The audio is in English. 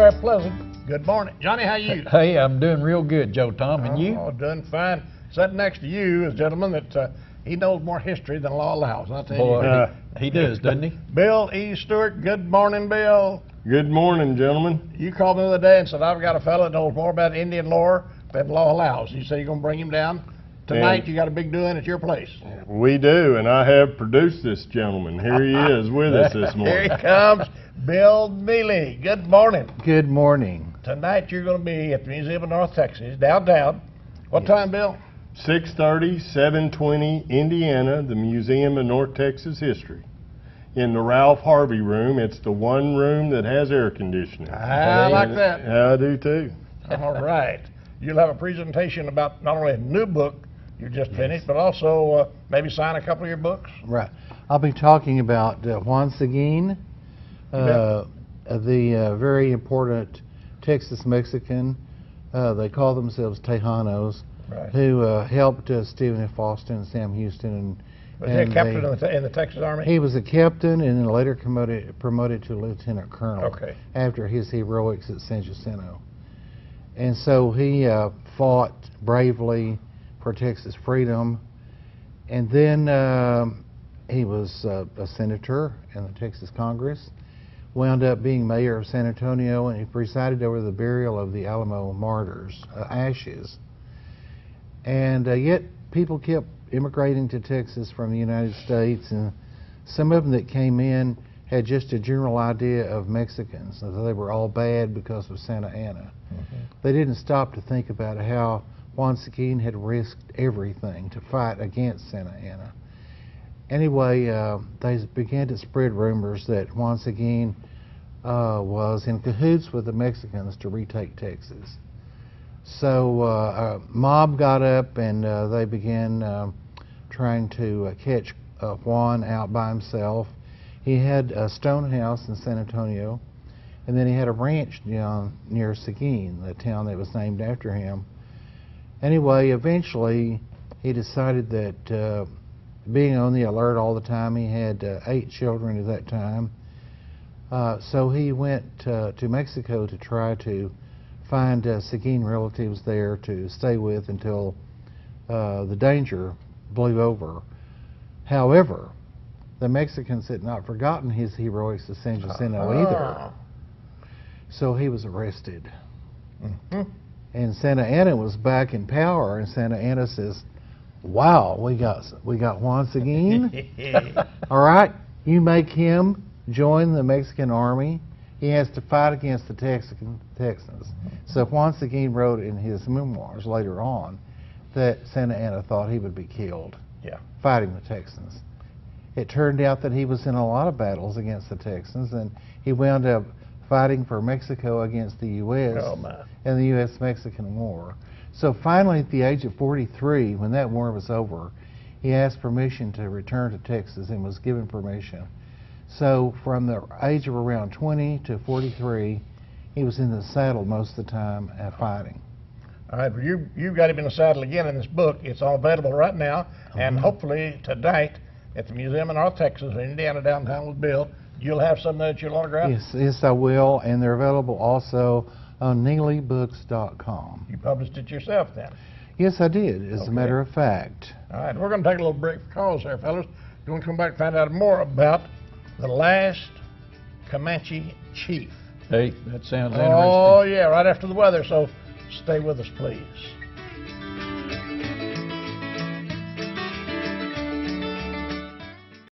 very pleasant good morning. Johnny, how you? Hey, I'm doing real good, Joe Tom, and you? Oh, doing fine. Sitting next to you is a gentleman that he knows more history than law allows. I'll tell Boy, you. he does, doesn't he? Bill E. Stewart, good morning, Bill. Good morning, gentlemen. You called me the other day and said, I've got a fellow that knows more about Indian lore than law allows. You said you're going to bring him down. Tonight, you got a big doing at your place. We do, and I have produced this gentleman. Here he is with us this morning. Here he comes, Bill Mealy. Good morning. Good morning. Tonight, you're going to be at the Museum of North Texas, downtown. What time, Bill? 6:30, 720, Indiana, the Museum of North Texas History. In the Ralph Harvey room. It's the one room that has air conditioning. I like that. I do too. All right. You'll have a presentation about not only a new book you just finished, but also maybe sign a couple of your books. Right. I'll be talking about Juan Seguin, the very important Texas Mexican. They call themselves Tejanos, Right. who helped Stephen F. Austin and Sam Houston. Was he a captain in the Texas Army? He was a captain and then later promoted to lieutenant colonel after his heroics at San Jacinto. And so he fought bravely for Texas freedom, and then he was a senator in the Texas Congress, wound up being mayor of San Antonio, and he presided over the burial of the Alamo martyrs' ashes. And yet people kept immigrating to Texas from the United States, and some of them that came in had just a general idea of Mexicans, that they were all bad because of Santa Anna. They didn't stop to think about how Juan Seguin had risked everything to fight against Santa Anna. Anyway, they began to spread rumors that Juan Seguin was in cahoots with the Mexicans to retake Texas. So a mob got up and they began trying to catch Juan out by himself. He had a stone house in San Antonio, and then he had a ranch near Seguin, the town that was named after him. Anyway, eventually he decided that being on the alert all the time, he had 8 children at that time, so he went to Mexico to try to find Seguin relatives there to stay with until the danger blew over. However, the Mexicans had not forgotten his heroics of San Jacinto either. So he was arrested. And Santa Anna was back in power, and Santa Anna says, wow, we got Juan Seguin. All right, you make him join the Mexican army. He has to fight against the Texans. So Juan Seguin wrote in his memoirs later on that Santa Anna thought he would be killed fighting the Texans. It turned out that he was in a lot of battles against the Texans, and he wound up fighting for Mexico against the U.S. in the U.S.-Mexican War. So finally, at the age of 43, when that war was over, he asked permission to return to Texas and was given permission. So from the age of around 20 to 43, he was in the saddle most of the time fighting. All right, well, you've got him in the saddle again in this book. It's all available right now, and hopefully tonight at the Museum of North Texas in Indiana, downtown with Bill, you'll have some that you'll autograph? Yes, I will, and they're available also on neelybooks.com. You published it yourself then? Yes, I did, as a matter of fact. All right, we're going to take a little break for calls here, fellas. We're going to come back and find out more about the last Comanche chief. Hey, that sounds interesting. Oh, yeah, right after the weather, so stay with us, please.